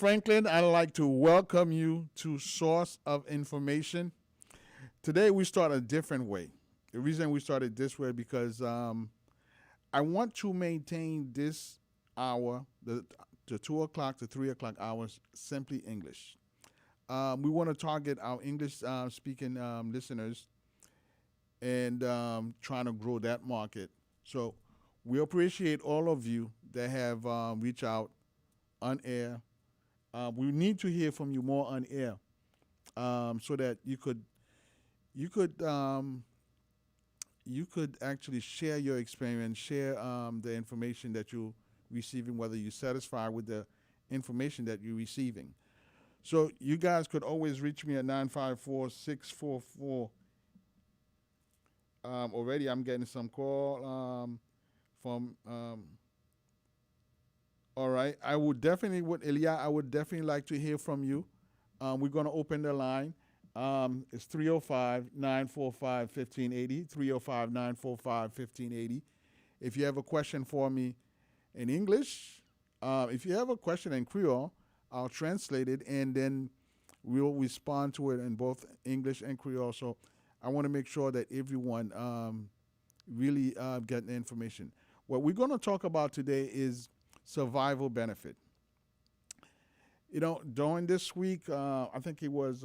Franklin. I'd like to welcome you to Source of Information. Today we start a different way. The reason we started this way because I want to maintain this hour, the 2 o'clock to 3 o'clock hours, simply English. We want to target our English speaking listeners and trying to grow that market. So we appreciate all of you that have reached out on air. We need to hear from you more on air, so that you could you could actually share your experience, share the information that you're receiving, whether you're satisfied with the information that you're receiving. So you guys could always reach me at 954-644. Already I'm getting some call from all right. I would definitely with Elia, I would definitely like to hear from you. We're gonna open the line. It's 305-945-1580. 305-945-1580. If you have a question for me in English, if you have a question in Creole, I'll translate it and then we'll respond to it in both English and Creole. So I want to make sure that everyone really get the information. What we're going to talk about today is survival benefit. You know, during this week, I think it was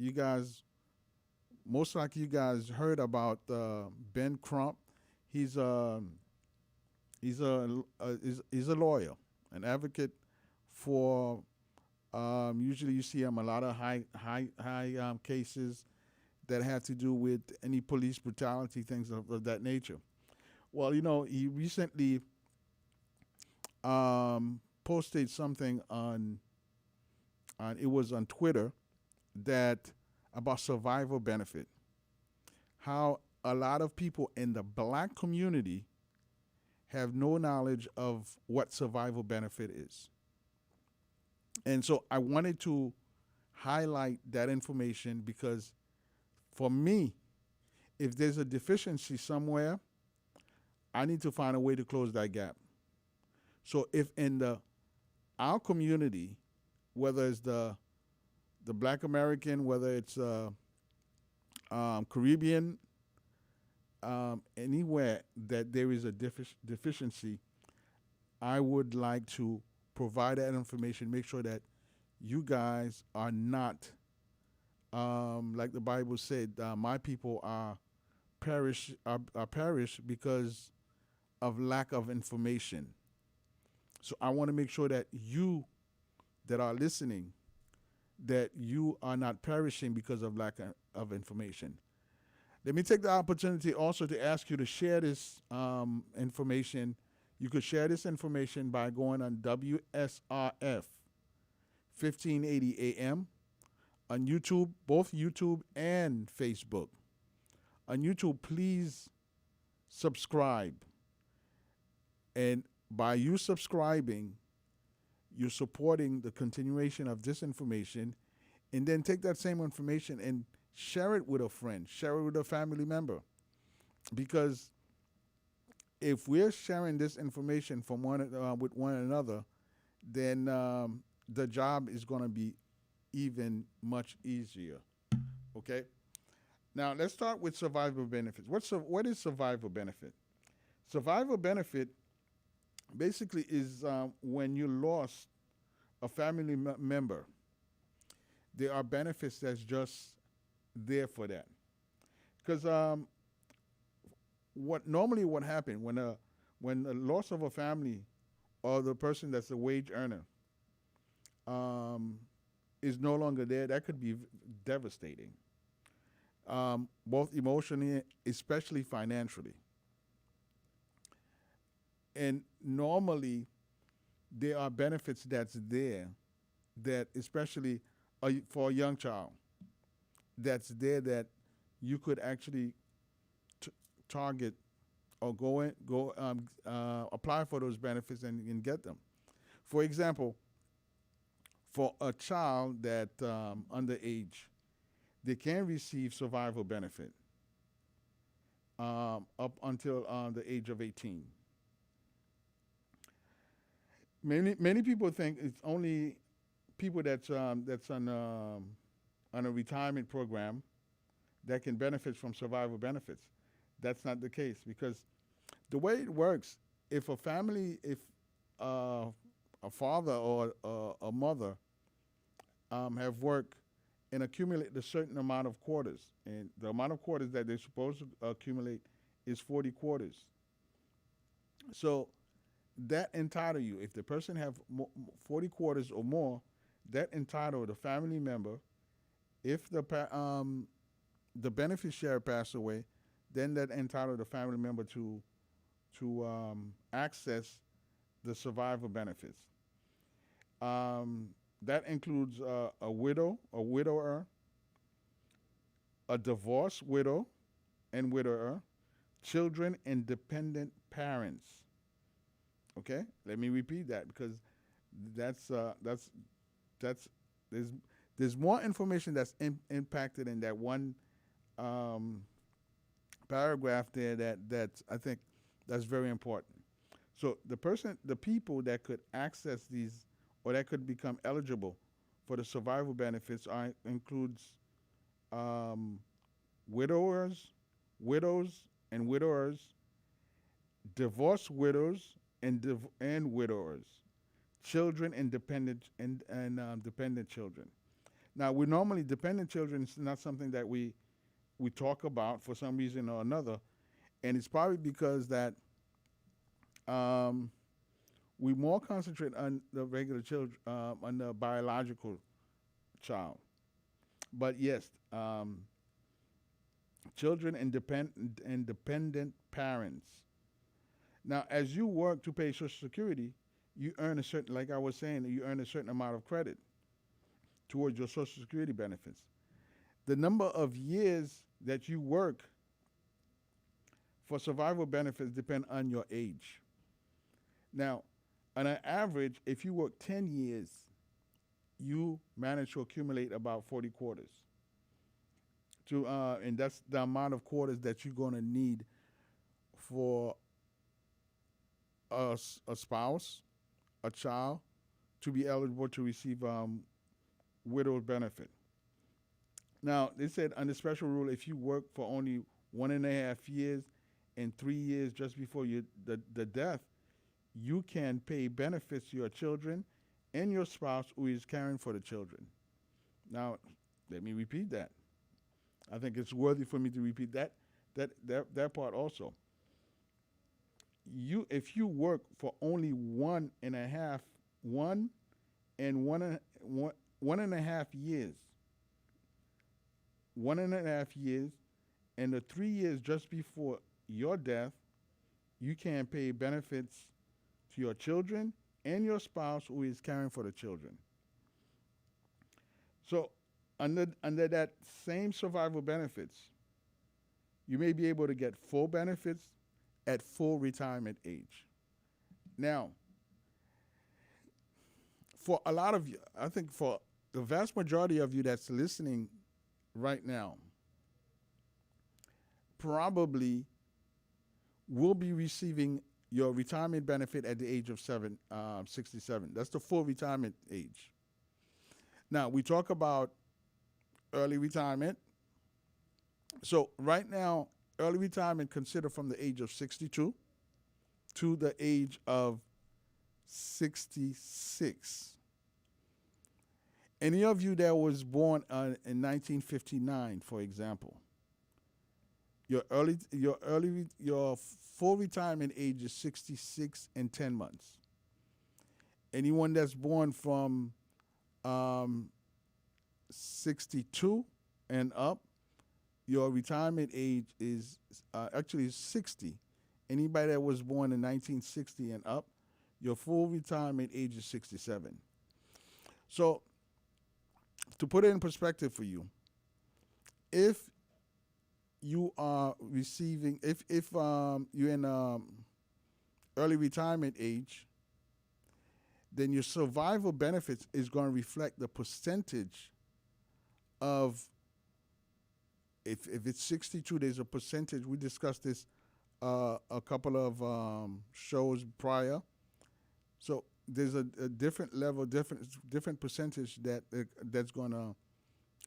you guys, most likely you guys heard about Ben Crump. He's he's he's a lawyer, an advocate for. Usually, you see him a lot of high cases that have to do with any police brutality, things of that nature. Well, you know, he recently posted something on it was on Twitter that about survival benefit. How a lot of people in the black community have no knowledge of what survival benefit is. And so I wanted to highlight that information because for me, if there's a deficiency somewhere, I need to find a way to close that gap. So if in our community, whether it's the Black American, whether it's Caribbean, anywhere that there is a deficiency, I would like to provide that information. Make sure that you guys are not, like the Bible said, my people are perish because of lack of information. So I want to make sure that you that are listening, that you are not perishing because of lack of information. Let me take the opportunity also to ask you to share this information. You could share this information by going on WSRF 1580 AM on YouTube, both YouTube and Facebook. On YouTube, please subscribe. And by you subscribing, you're supporting the continuation of this information, and then take that same information and share it with a friend, share it with a family member. Because if we're sharing this information from with one another, then the job is going to be even much easier. Okay? Now, let's start with survival benefits. What is survival benefit? Survival benefit basically is when you lost a family member. There are benefits that's just there for that. Because what happened when the loss of a family or the person that's a wage earner is no longer there, that could be devastating, both emotionally, especially financially. And normally, there are benefits that's there that, especially for a young child, that's there that you could actually target or apply for those benefits and get them. For example, for a child that underage, they can receive survival benefit up until the age of 18. Many people think it's only people that's on a retirement program that can benefit from survival benefits. That's not the case because the way it works, if a family, if uh, a father or a mother have worked and accumulate a certain amount of quarters, and the amount of quarters that they're supposed to accumulate is 40 quarters. So that entitle you. If the person have 40 quarters or more, that entitle the family member. If the beneficiary passed away, then that entitle the family member to access the survival benefits. That includes a widow, a widower, a divorced widow and widower, children and dependent parents. Okay, let me repeat that because that's uh, that's that's there's there's more information that's impacted in that one um, paragraph there that I think that's very important. So the people that could access these or that could become eligible for the survival benefits includes um, widowers, widows and widowers, divorced widows and widowers, children and dependent children. Now, we normally dependent children is not something that we talk about for some reason or another, and it's probably because that um, we more concentrate on the regular children, on the biological child. But yes, children and dependent parents. Now, as you work to pay Social Security, you earn a certain, like I was saying, you earn a certain amount of credit towards your Social Security benefits. The number of years that you work for survival benefits depend on your age. Now, on an average, if you work 10 years, you manage to accumulate about 40 quarters. And that's the amount of quarters that you're going to need for a spouse, a child, to be eligible to receive widow's benefit. Now, they said under special rule, if you work for only 1.5 years and 3 years just before the death, you can pay benefits to your children and your spouse who is caring for the children. Now, let me repeat that. I think it's worthy for me to repeat that part also. If you work for only one and one and a half years, 1.5 years, and the 3 years just before your death, you can pay benefits to your children and your spouse who is caring for the children. So, under that same survival benefits, you may be able to get full benefits at full retirement age. Now, for a lot of you, I think for the vast majority of you that's listening right now, probably will be receiving your retirement benefit at the age of 67. That's the full retirement age. Now, we talk about early retirement. So, right now, early retirement considered from the age of 62 to the age of 66. Any of you that was born in 1959, for example, your full retirement age is 66 and 10 months. Anyone that's born from 62 and up, your retirement age is actually 60. Anybody that was born in 1960 and up, your full retirement age is 67. So, to put it in perspective for you, if you are receiving, if you're in early retirement age, then your survival benefits is going to reflect the percentage of, if it's 62, there's a percentage. We discussed this a couple of shows prior. So there's a different level, different percentage that's going to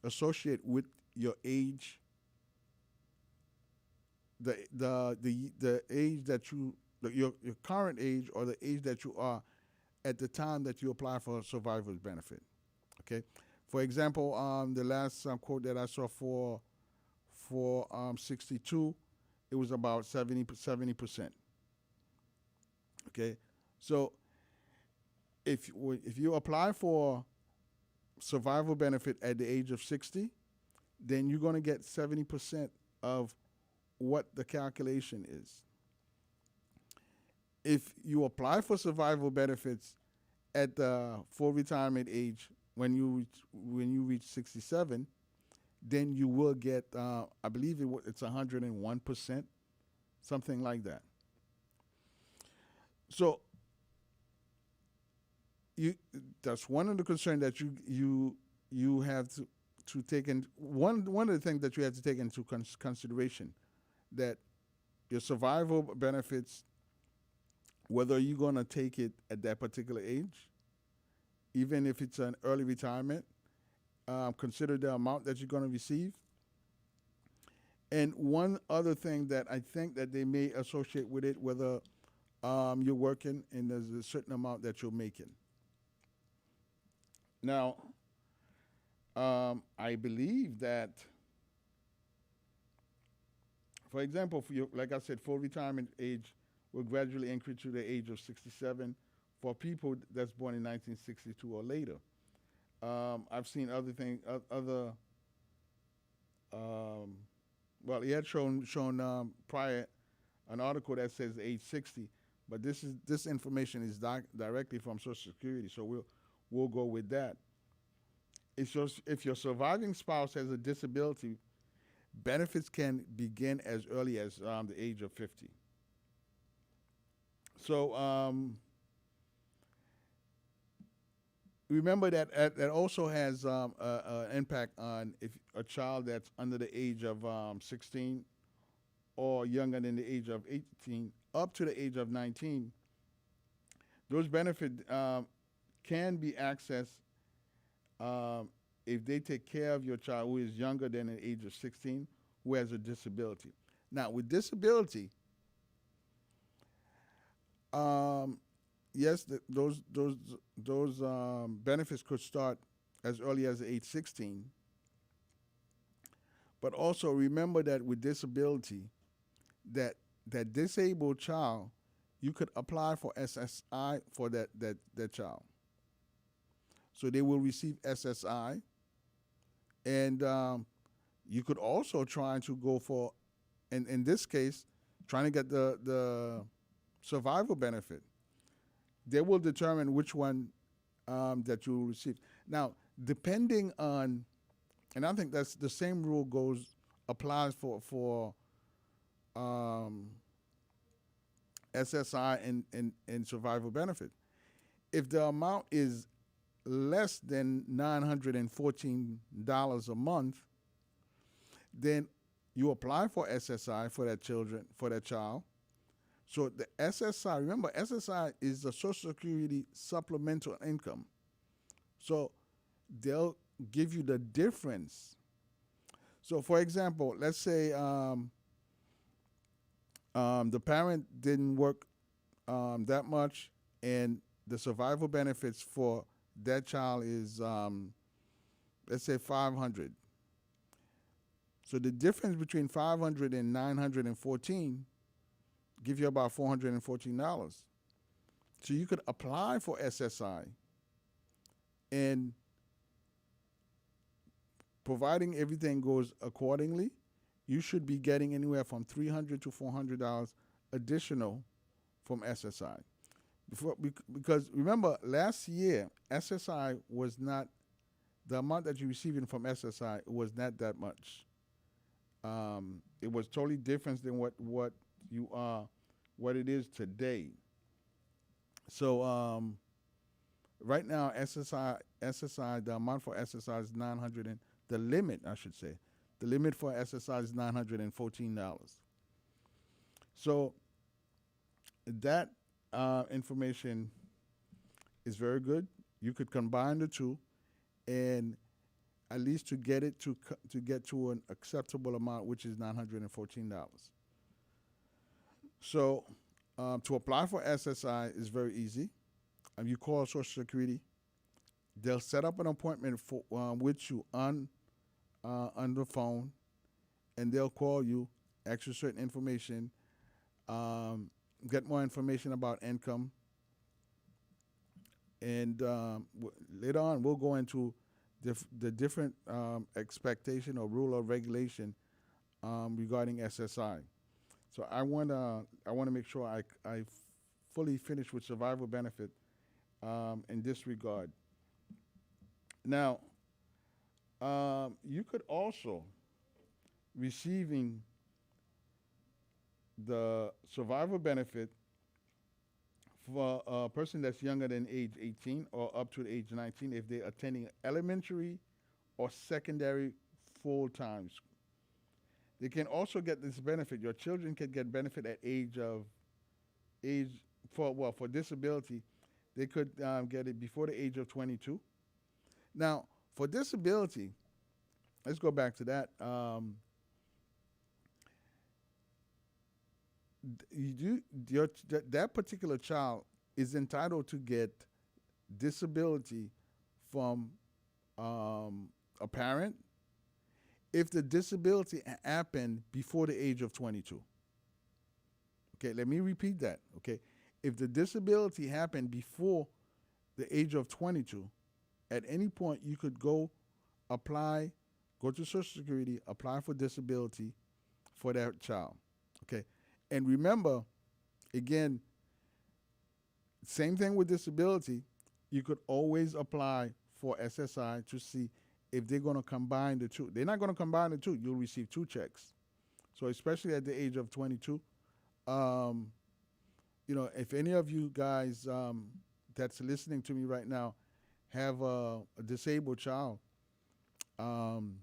associate with your age, the age that your current age or the age that you are at the time that you apply for a survivor's benefit. Okay, for example, the last quote that I saw for 62, it was about 70%. Okay, so if you apply for survival benefit at the age of 60, then you're going to get 70% of what the calculation is. If you apply for survival benefits at the full retirement age when you reach 67, then you will get I believe it's 101%, something like that. So you that's one of the concerns that you have to take in one of the things that you have to take into consideration, that your survival benefits, whether you're going to take it at that particular age, even if it's an early retirement, consider the amount that you're going to receive. And one other thing that I think that they may associate with it, whether you're working and there's a certain amount that you're making. Now, I believe that, for example, for your, like I said, full retirement age will gradually increase to the age of 67 for people that's born in 1962 or later. I've seen other things, um, well, he had shown prior an article that says age 60, but this information is directly from Social Security, so we'll go with that. If your surviving spouse has a disability, benefits can begin as early as the age of 50. So remember that that also has an impact on if a child that's under the age of 16 or younger than the age of 18 up to the age of 19. Those benefits can be accessed if they take care of your child who is younger than the age of 16 who has a disability. Now, with disability, yes, those benefits could start as early as age 16. But also remember that with disability, that disabled child, you could apply for SSI for that child. So they will receive SSI, and you could also try to go for, in this case, trying to get the survival benefit. They will determine which one that you will receive. Now, depending on, and I think that's the same rule applies for SSI and survival benefit. If the amount is less than $914 a month, then you apply for SSI for that child. So the SSI, remember, SSI is the Social Security supplemental income. So they'll give you the difference. So for example, let's say the parent didn't work that much, and the survival benefits for that child is, let's say, 500. So the difference between 500 and 914 give you about $414. So you could apply for SSI, and providing everything goes accordingly, you should be getting anywhere from $300 to $400 additional from SSI. Because remember, last year, SSI was not, the amount that you're receiving from SSI was not that much. It was totally different than what it is today. So right now, SSI, the amount for SSI is the limit, I should say. The limit for SSI is $914. So that information is very good. You could combine the two, and at least to get it to get to an acceptable amount, which is $914. So to apply for SSI is very easy. You call Social Security. They'll set up an appointment for with you on the phone, and they'll call you, ask you certain information, get more information about income, and later on we'll go into the different expectation or rule or regulation regarding SSI. So I want to make sure I fully finish with survival benefit in this regard. Now, you could also receiving the survival benefit for a person that's younger than age 18 or up to age 19 if they're attending elementary or secondary full time. They can also get this benefit. Your children can get benefit at age for disability. They could get it before the age of 22. Now, for disability, let's go back to that. That particular child is entitled to get disability from a parent if the disability happened before the age of 22. Okay, let me repeat that. Okay, if the disability happened before the age of 22, at any point you could go to Social Security, apply for disability for that child. Okay, and remember, again, same thing with disability. You could always apply for SSI to see if they're going to combine the two. They're not going to combine the two. You'll receive two checks. So especially at the age of 22, if any of you guys that's listening to me right now have a disabled child, I'm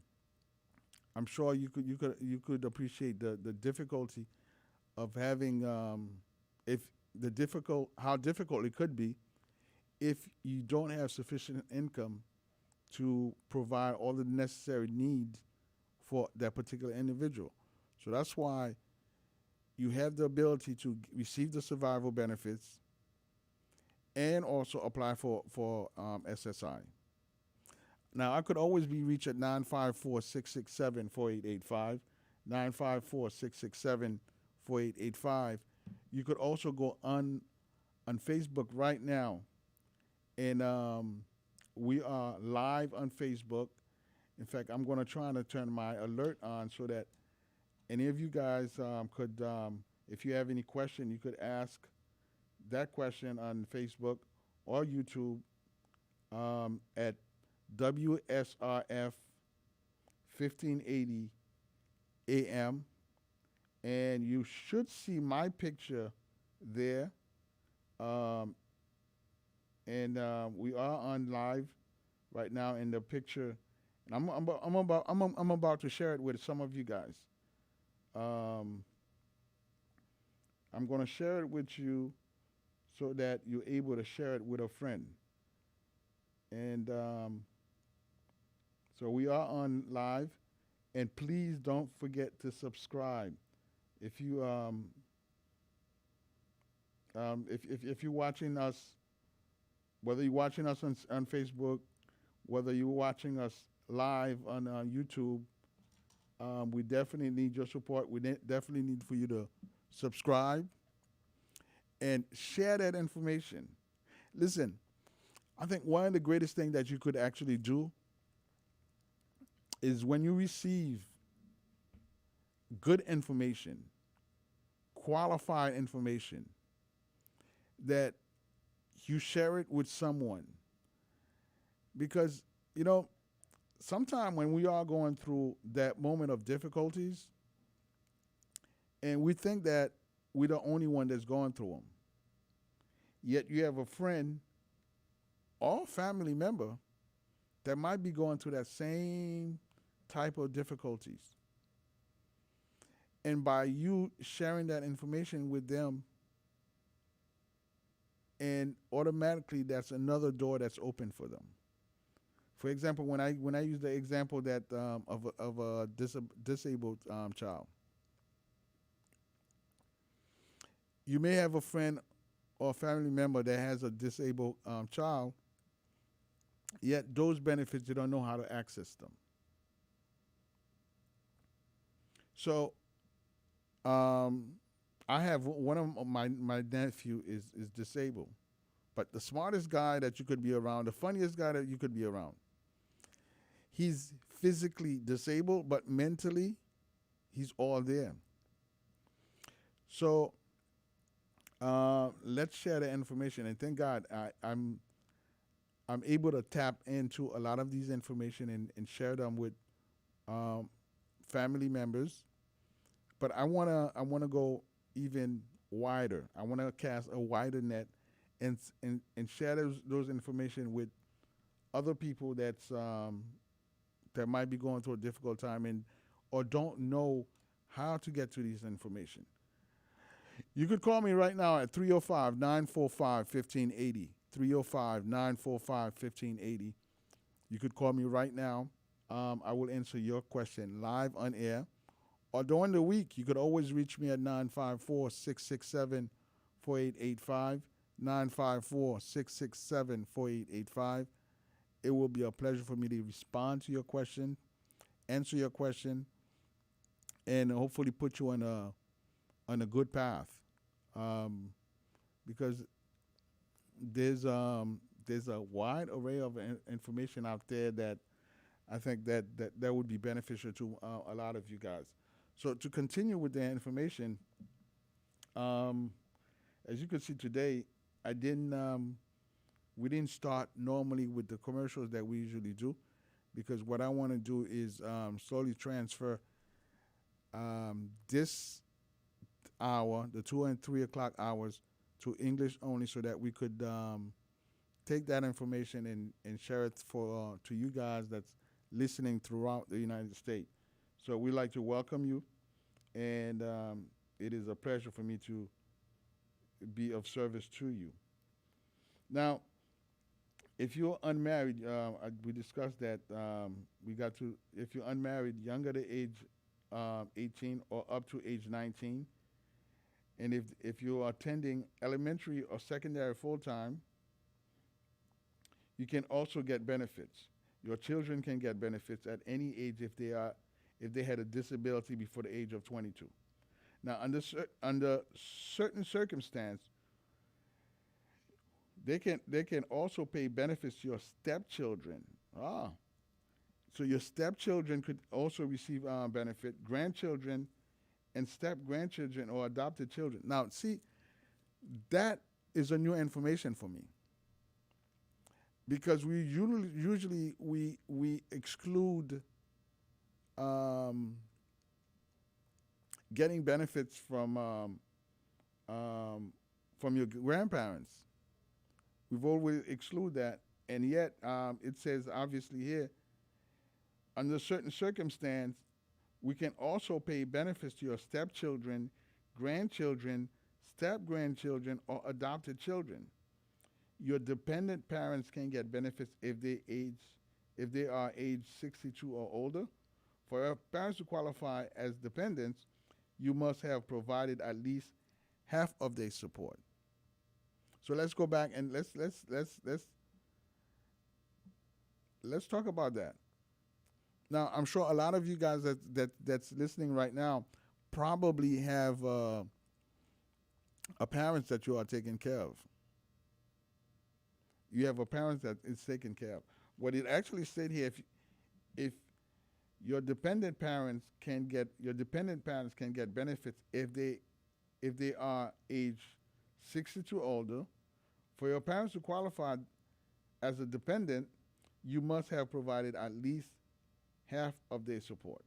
sure you could appreciate the difficulty of having how difficult it could be if you don't have sufficient income to provide all the necessary needs for that particular individual. So that's why you have the ability to receive the survival benefits and also apply for SSI. Now, I could always be reached at 954-667-4885, 954-667-4885. You could also go on Facebook right now, and we are live on Facebook. In fact, I'm going to try to turn my alert on so that any of you guys could, if you have any question, you could ask that question on Facebook or YouTube at WSRF 1580 AM, and you should see my picture there. And we are on live right now in the picture, and I'm about to share it with some of you guys. I'm going to share it with you so that you're able to share it with a friend. And so we are on live, and please don't forget to subscribe. If you if you're watching us, whether you're watching us on Facebook, whether you're watching us live on YouTube, we definitely need your support. We definitely need for you to subscribe and share that information. Listen, I think one of the greatest things that you could actually do is when you receive good information, qualified information, that you share it with someone. Because, sometimes when we are going through that moment of difficulties, and we think that we're the only one that's going through them, yet you have a friend or family member that might be going through that same type of difficulties. And by you sharing that information with them, and automatically that's another door that's open for them. For example, when I use the example that of a disabled child, you may have a friend or family member that has a disabled child, yet those benefits you don't know how to access them. So um, I have one of my nephew is disabled, but the smartest guy that you could be around, the funniest guy that you could be around. He's physically disabled, but mentally, he's all there. So let's share the information, and thank God I'm able to tap into a lot of these information and share them with um, family members. But I wanna go even wider. I want to cast a wider net and share those information with other people that might be going through a difficult time and or don't know how to get to these information. You could call me right now at 305-945-1580. 305-945-1580. You could call me right now. I will answer your question live on air. Or during the week, you could always reach me at 954-667-4885. 954-667-4885. It will be a pleasure for me to respond to your question, answer your question, and hopefully put you on a good path. Um, because there's a wide array of information out there that I think that would be beneficial to a lot of you guys. So to continue with the information, um, as you can see today, I didn't we didn't start normally with the commercials that we usually do, because what I want to do is slowly transfer this hour, the 2 and 3 o'clock hours, to English only, so that we could take that information and share it for to you guys that's listening throughout the United States. So we'd like to welcome you, and it is a pleasure for me to be of service to you. Now, if you're unmarried, we discussed that we got to, if you're unmarried, younger than age 18 or up to age 19, and if you're attending elementary or secondary full time, you can also get benefits. Your children can get benefits at any age if they had a disability before the age of 22. Now, under certain circumstance, they can also pay benefits to your stepchildren. Ah, so your stepchildren could also receive benefit. Grandchildren and step grandchildren or adopted children. Now, see, that is a new information for me, because we usually we exclude um, getting benefits from your grandparents. We've always exclude that, and yet it says obviously here, under certain circumstance, we can also pay benefits to your stepchildren, grandchildren, step grandchildren, or adopted children. Your dependent parents can get benefits if they are age 62 or older. For your parents to qualify as dependents, you must have provided at least half of their support. So let's go back and let's talk about that. Now, I'm sure a lot of you guys that's listening right now probably have a parent that you are taking care of. You have a parent that is taken care of. What it actually said here, if your dependent parents can get benefits if they are age 62 or older. For your parents to qualify as a dependent, you must have provided at least half of their support.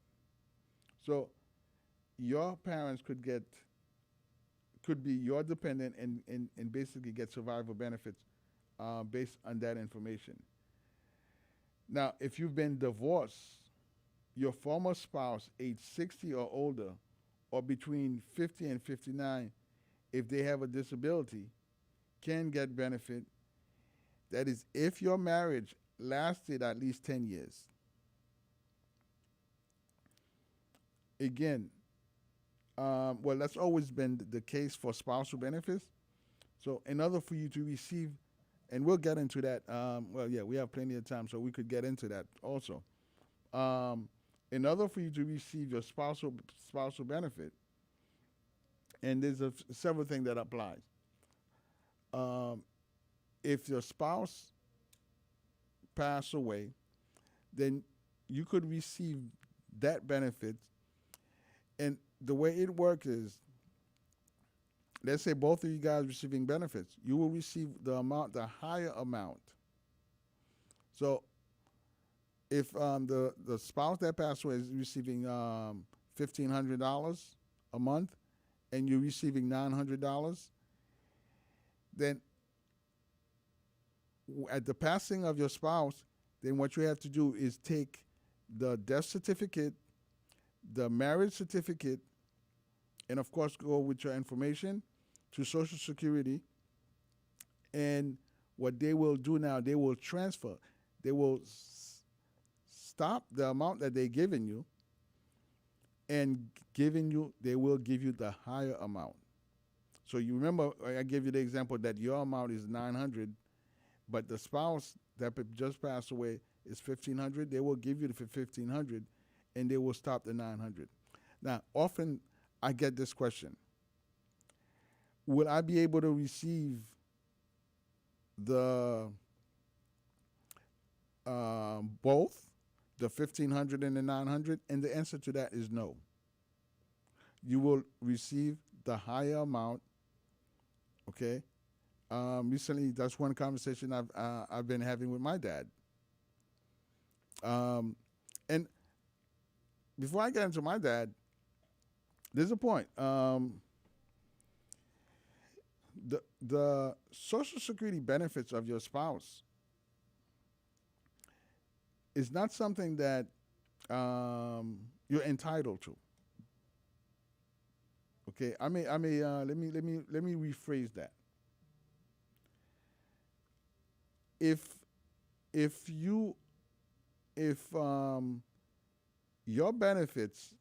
So your parents could be your dependent and basically get survival benefits based on that information. Now, if you've been divorced, your former spouse, age 60 or older, or between 50 and 59, if they have a disability, can get benefit. That is, if your marriage lasted at least 10 years. Again, well, that's always been the case for spousal benefits. So, in order for you to receive, and we'll get into that. Well, yeah, we have plenty of time, so we could get into that also. In order for you to receive your spousal benefit, and there's several things that applies. If your spouse pass away, then you could receive that benefit. And the way it works is, let's say both of you guys receiving benefits, you will receive the higher amount. So if the spouse that passed away is receiving $1,500 a month, and you're receiving $900, then at the passing of your spouse, then what you have to do is take the death certificate, the marriage certificate, and of course go with your information to Social Security. And what they will do now, they will transfer. They will stop the amount that they're giving you, and they will give you the higher amount. So you remember I gave you the example that your amount is $900, but the spouse that just passed away is $1,500. They will give you the $1,500, and they will stop the $900. Now, often I get this question: will I be able to receive the both the $1,500 and the $900? And the answer to that is no. You will receive the higher amount. Okay. Recently, that's one conversation I've been having with my dad. And before I get into my dad, there's a point. The Social Security benefits of your spouse is not something that you're entitled to. Okay, let me rephrase that. If your benefits,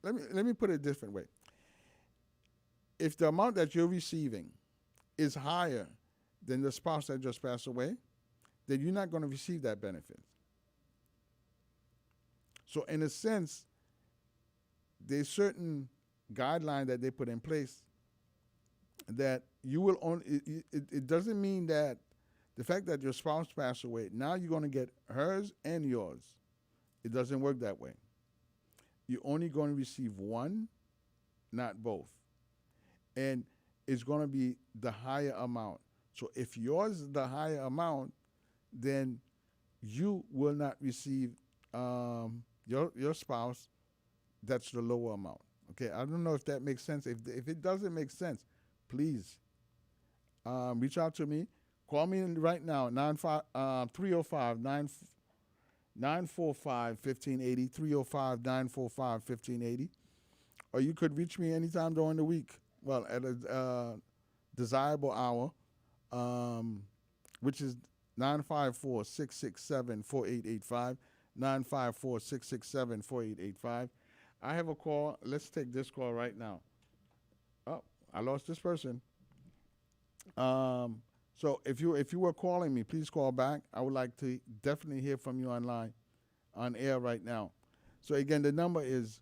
let me put it a different way. If the amount that you're receiving is higher than the spouse that just passed away, then you're not going to receive that benefit. So in a sense, there's certain guidelines that they put in place that you will only, it doesn't mean that the fact that your spouse passed away, now you're going to get hers and yours. It doesn't work that way. You're only going to receive one, not both. And it's going to be the higher amount. So if yours is the higher amount, then you will not receive your spouse. That's the lower amount. Okay, I don't know if that makes sense. If it doesn't make sense, please reach out to me. Call me right now, 305-945-1580, 305-945-1580. Or you could reach me anytime during the week. Well, at a desirable hour, which is 954-667-4885, 954-667-4885. I have a call. Let's take this call right now. Oh, I lost this person. So if you were calling me, please call back. I would like to definitely hear from you on air right now. So again, the number is,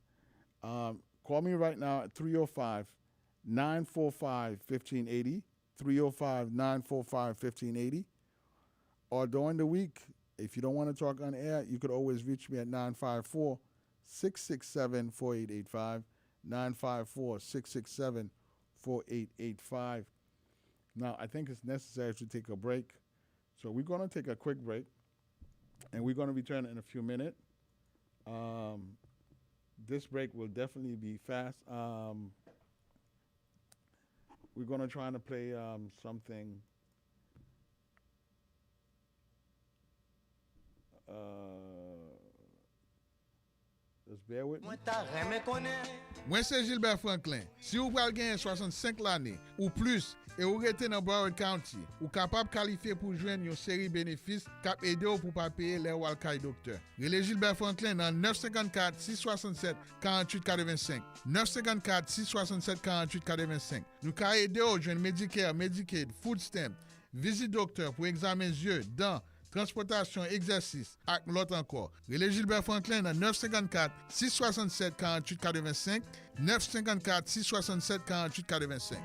call me right now at 305-945-1580, 305-945-1580. Or during the week, if you don't want to talk on air, you could always reach me at 954-667-4885, 954-667-4885. Now, I think it's necessary to take a break. So we're going to take a quick break, and we're going to return in a few minutes. This break will definitely be fast. We're going to try to play something. Just bear with me. Moi, c'est Gilbert Franklin. Si vous voulez gagner 65 l'année ou plus, et ou rete dans Broward County, ou capable qualifier pour joindre une série bénéfices cap aider ou pour pas payer les ou al docteur. Relais Gilbert Franklin dans 954 667 48 85. 954 667 48 85. Nous ka aider ou joindre Medicare, Medicaid, Food Stamp, visite docteur pour examen yeux, dents, transportation, exercice, ak l'autre encore. Relais Gilbert Franklin dans 954 667 48 85. 954 667 48 85.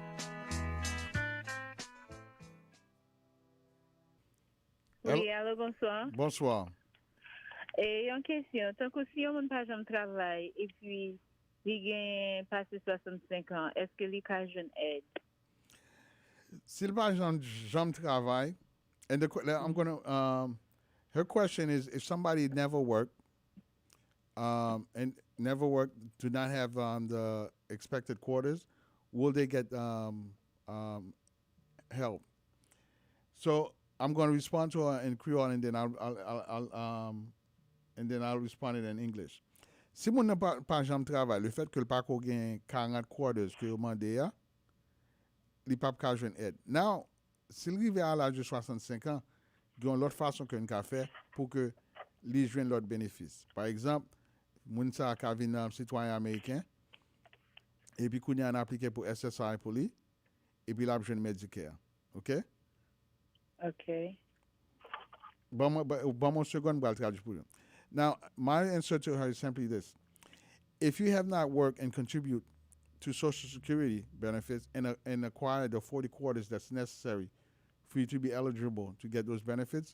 Oui, allô, bonsoir. Bonsoir. Et une question, tant que si on n'a pas de travail et puis il a passé 65 ans, est-ce que il a une aide? Si le pas j'aime travail, and I'm gonna her question is if somebody never worked and never worked, do not have the expected quarters, will they get help? So I'm going to respond to her in Creole and then I'll respond it in English. Si moun nan pa jam travay, le fait que le pa ko gen 40 quarters que yo mande ya, li pa ka jwen aide. Now, s'il rive à l'âge de 65 ans, gen l'autre façon que ka fait pour que li jwen l'autre bénéfice. Par exemple, moun sa ka vin citoyen américain, et puis koun yan appliqué pour SSI pour li, et puis la jwen Medicare. OK? Okay. Bon mon second bal traduit pour you. Now, my answer to her is simply this. If you have not worked and contribute to Social Security benefits and acquire the 40 quarters that's necessary for you to be eligible to get those benefits,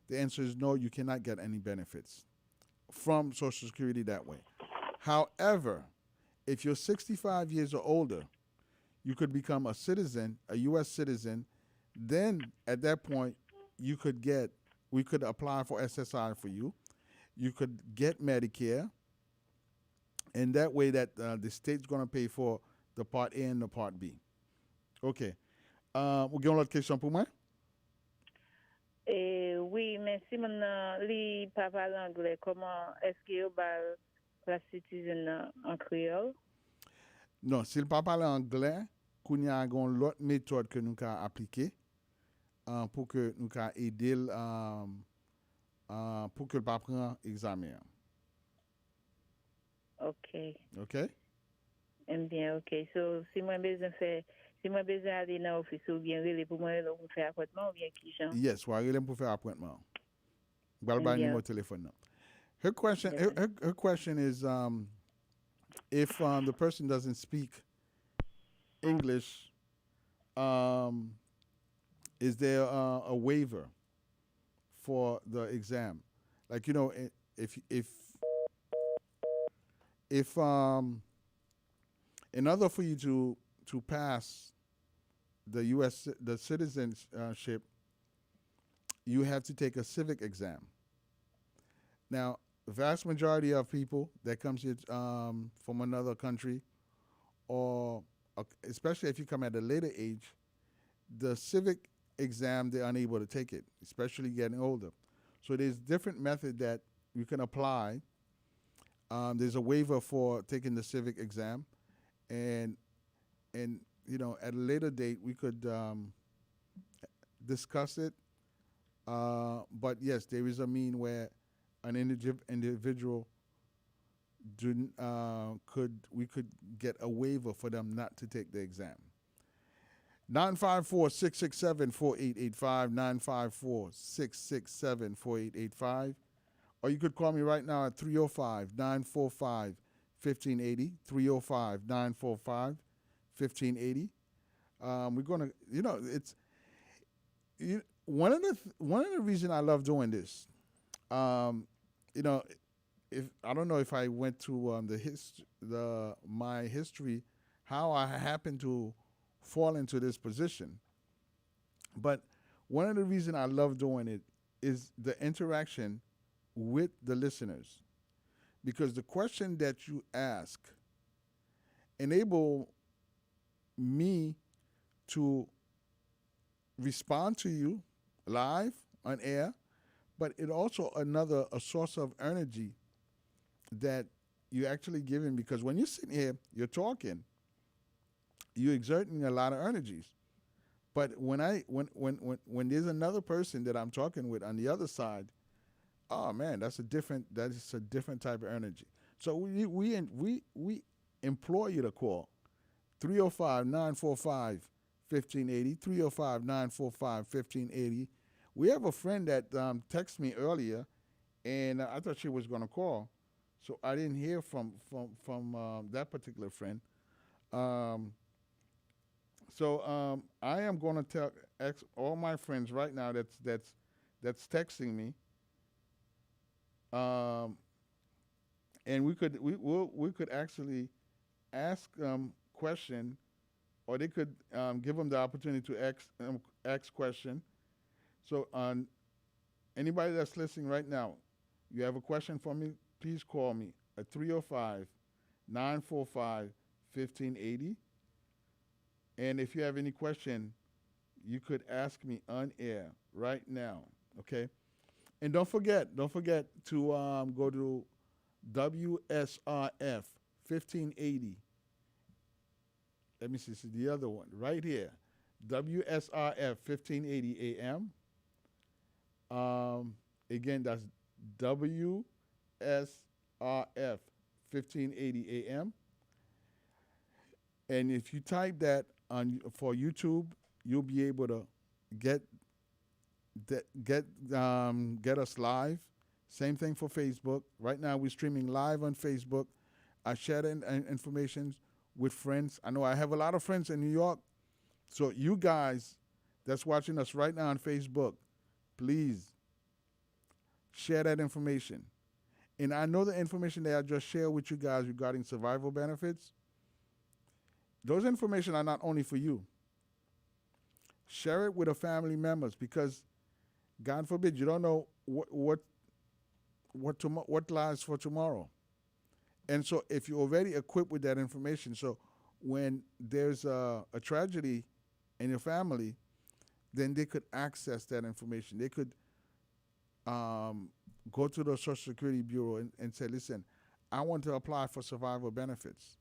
the answer is no, you cannot get any benefits from Social Security that way. However, if you're 65 years or older, you could become a citizen, a U.S. citizen. Then at that point, we could apply for SSI for you. You could get Medicare. And that way that the state's going to pay for the Part A and the Part B. OK. Vous avez une autre question pour moi? Oui, mais si maintenant, li pas parle anglais, comment est-ce qu'il va la citizen en créole? Non, s'il ne parle pas anglais, il y a une autre méthode que nous avons appliquée pour que nous avons aidé pour que le pas prenne examen. OK. OK? Eh bien, OK. So, si moi besoin aller dans l'office ou bien relé pour moi pour faire appointment ou bien qui genre? Yes, ou relé pour faire appointment. Vous allez numéro téléphone. Her question is if the person doesn't speak English, is there a waiver for the exam? Like, you know, if in order for you to pass the U.S. the citizenship, you have to take a civic exam. Now, the vast majority of people that comes here from another country, or especially if you come at a later age, the civic exam, they're unable to take it, especially getting older. So there's different method that you can apply. There's a waiver for taking the civic exam, and you know, at a later date we could discuss it. But yes, there is a mean where an individual we could get a waiver for them not to take the exam. 954-667-4885, 954-667-4885. Or you could call me right now at 305-945-1580, 305-945-1580. We're going to, you know, it's one of the reasons I love doing this. You know, if I don't know if I went to my history, how I happened to fall into this position. But one of the reasons I love doing it is the interaction with the listeners, because the question that you ask enable me to respond to you live on air, but it also a source of energy that you're actually giving, because when you're sitting here, you're talking, you're exerting a lot of energies. But when there's another person that I'm talking with on the other side, oh man, that is a different type of energy. So we implore you to call 305-945-1580, 305-945-1580. We have a friend that texted me earlier, and I thought she was going to call, so I didn't hear from that particular friend. Um, so I am going to tell all my friends right now that's texting me, um, and we could actually ask question, or they could give them the opportunity to ask question. So anybody that's listening right now, you have a question for me, please call me at 305-945-1580. And if you have any question, you could ask me on air right now. Okay. And don't forget to go to WSRF 1580. Let me see, this is the other one right here. WSRF 1580 AM. Again, that's WSRF 1580 AM. And if you type that on for YouTube, you'll be able to get get us live. Same thing for Facebook. Right now, we're streaming live on Facebook. I share the information with friends. I know I have a lot of friends in New York. So you guys that's watching us right now on Facebook, please share that information. And I know the information that I just shared with you guys regarding survival benefits. Those information are not only for you. Share it with the family members, because God forbid you don't know what lies for tomorrow. And so if you're already equipped with that information, so when there's a tragedy in your family, then they could access that information. They could go to the Social Security Bureau and say, listen, I want to apply for survival benefits.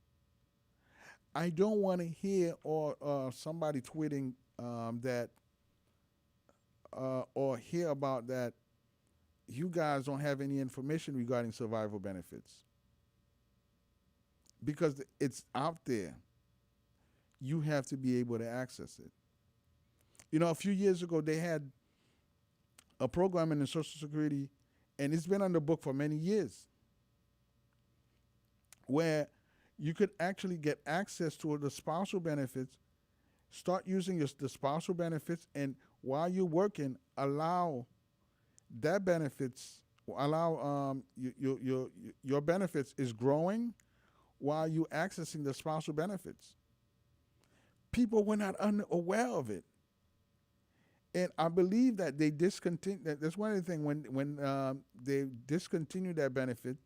I don't want to hear or somebody tweeting that or hear about that you guys don't have any information regarding survival benefits, because it's out there. You have to be able to access it. You know, a few years ago, they had a program in the Social Security, and it's been on the book for many years, where you could actually get access to the spousal benefits, start using the spousal benefits, and while you're working, allow that benefits, allow your benefits is growing while you're accessing the spousal benefits. People were not unaware of it. And I believe that they discontinued. That's one of the things when they discontinued that benefit,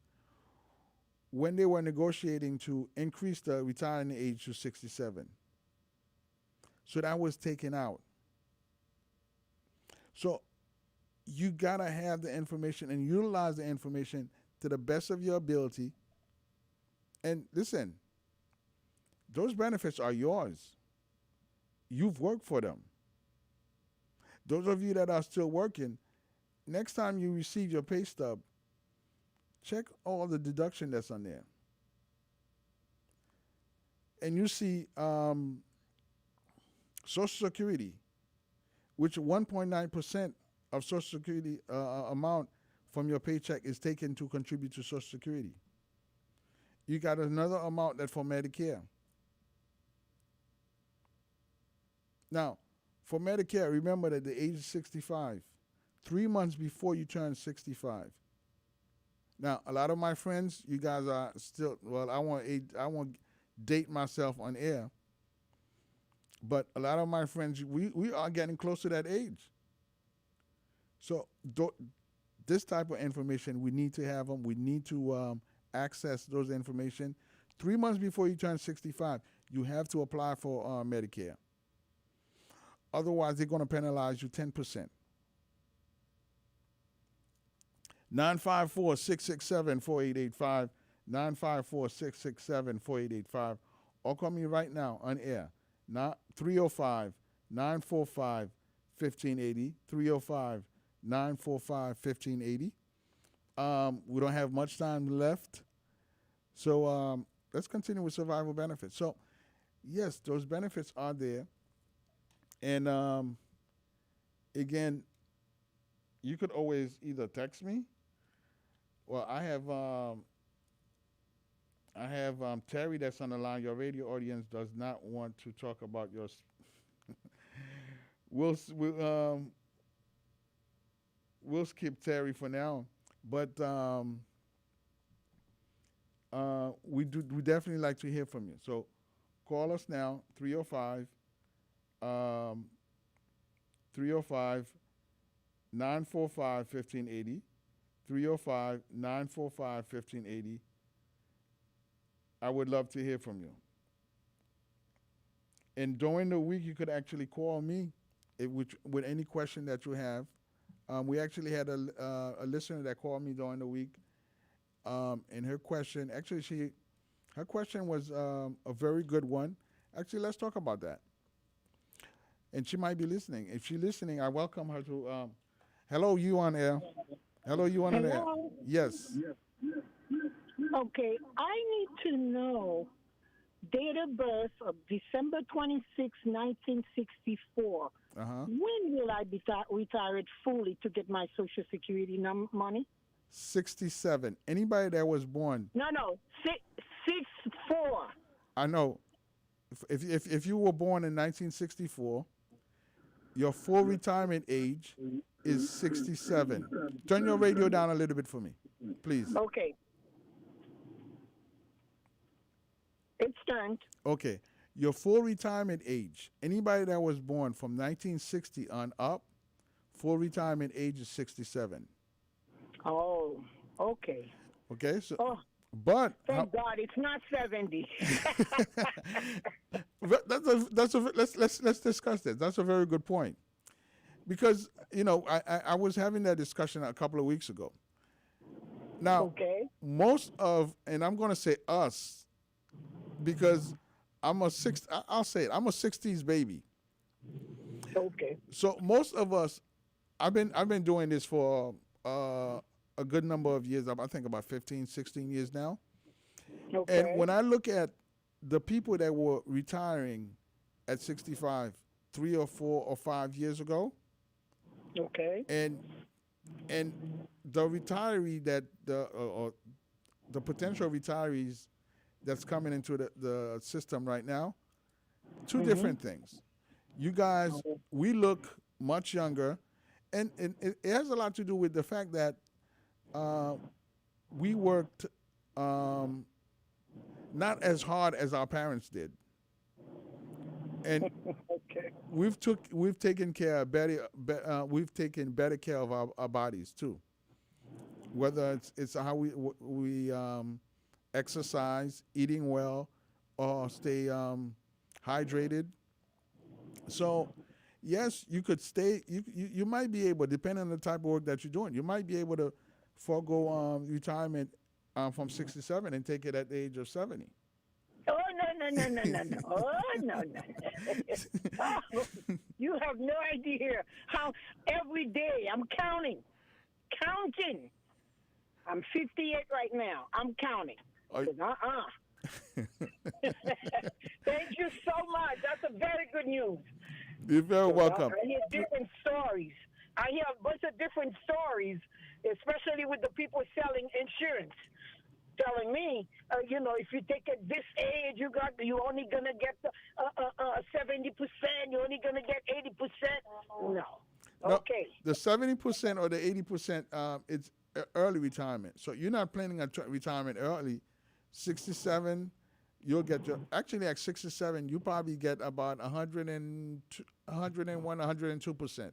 when they were negotiating to increase the retiring age to 67. So that was taken out. So you gotta have the information and utilize the information to the best of your ability. And listen, those benefits are yours. You've worked for them. Those of you that are still working, next time you receive your pay stub, check all the deduction that's on there. And you see Social Security, which 1.9% of Social Security amount from your paycheck is taken to contribute to Social Security. You got another amount that for Medicare. Now, for Medicare, remember that the age is 65, 3 months before you turn 65. Now, a lot of my friends, you guys are still, well, I won't date myself on air, but a lot of my friends, we are getting close to that age. So this type of information, we need to have them. We need to access those information. 3 months before you turn 65, you have to apply for Medicare. Otherwise, they're going to penalize you 10%. 954-667-4885, 954-667-4885, or call me right now on air, 305 945 1580. 305 945 1580. We don't have much time left. So let's continue with survival benefits. So, yes, those benefits are there. And again, you could always either text me. Well, I have Terry that's on the line. Your radio audience does not want to talk about your. We'll skip Terry for now, but we definitely like to hear from you. So call us now 305 um 305 945 1580. 305 945 1580. I would love to hear from you. And during the week, you could actually call me with any question that you have. We actually had a listener that called me during the week, and her question her question was a very good one. Actually, let's talk about that. And she might be listening. If she's listening, I welcome her to. Hello, you on air. Hello, you on air. Hello. Yes. Okay, I need to know date of birth of December 26, 1964. When will I be retired fully to get my Social Security money? 67. Anybody that was born. No, 64. I know. If you were born in 1964, your full retirement age is 67. Turn your radio down a little bit for me, please. Okay. It's turned. Okay. Your full retirement age, anybody that was born from 1960 on up, full retirement age is 67. Oh, okay. Okay, so Oh, but thank God it's not 70. let's discuss this. That's a very good point. Because, I was having that discussion a couple of weeks ago. Now, Okay. and I'm going to say us, because I'll say it, I'm a 60s baby. Okay. So most of us, I've been doing this for a good number of years. I think about 15, 16 years now. Okay. And when I look at the people that were retiring at 65 3 or 4 or 5 years ago, Okay. and the retiree that or the potential retirees that's coming into the system right now, two different things. You guys, we look much younger, and it has a lot to do with the fact that we worked not as hard as our parents did, and Okay. we've taken care of we've taken better care of our bodies too. Whether it's how we exercise, eating well, or stay hydrated. So, yes, you could stay. You might be able, depending on the type of work that you're doing, you might be able to forego retirement from 67 and take it at the age of 70. Oh, no. Oh, no. Oh, you have no idea how every day I'm counting. I'm 58 right now. I'm counting. Thank you so much. That's a very good news. You're very welcome. I hear different stories. I hear a bunch of different stories, especially with the people selling insurance, telling me, if you take at this age, you're only gonna get 70%. You're only gonna get 80%. No. Okay. The 70% or the 80%, it's early retirement. So you're not planning on retirement early. 67, you'll get actually at 67, you probably get about 102, 101, 102%.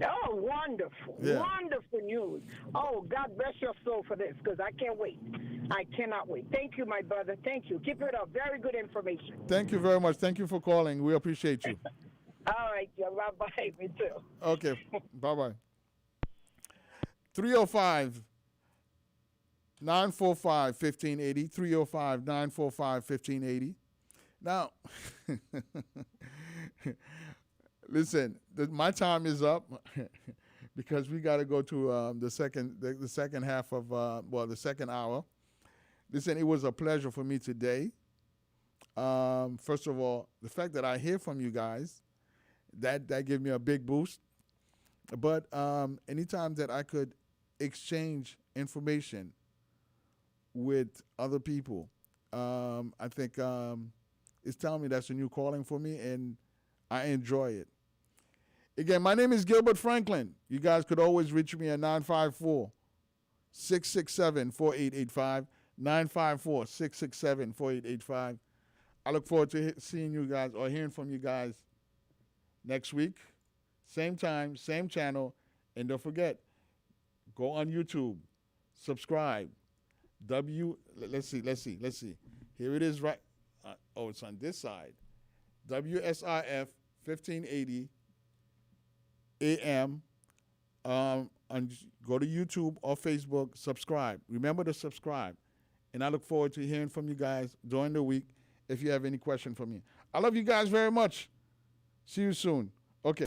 Oh, wonderful. Yeah. Wonderful news. Oh, God bless your soul for this, because I can't wait. I cannot wait. Thank you, my brother. Thank you. Keep it up. Very good information. Thank you very much. Thank you for calling. We appreciate you. All right. Yeah, bye-bye. Me too. Okay. Bye-bye. 305 945 1580. 305 945 1580. Now, Listen, my time is up because we got to go to the second half of the second hour. Listen, it was a pleasure for me today. First of all, the fact that I hear from you guys, that gave me a big boost. But anytime that I could exchange information with other people, I think it's telling me that's a new calling for me, and I enjoy it. Again, my name is Gilbert Franklin. You guys could always reach me at 954 667 4885. 954 667 4885. I look forward to seeing you guys or hearing from you guys next week. Same time, same channel. And don't forget, go on YouTube, subscribe. Let's see. Here it is right. It's on this side. WSIF 1580 AM. And go to YouTube or Facebook, subscribe. Remember to subscribe. And I look forward to hearing from you guys during the week if you have any question for me. I love you guys very much. See you soon. Okay.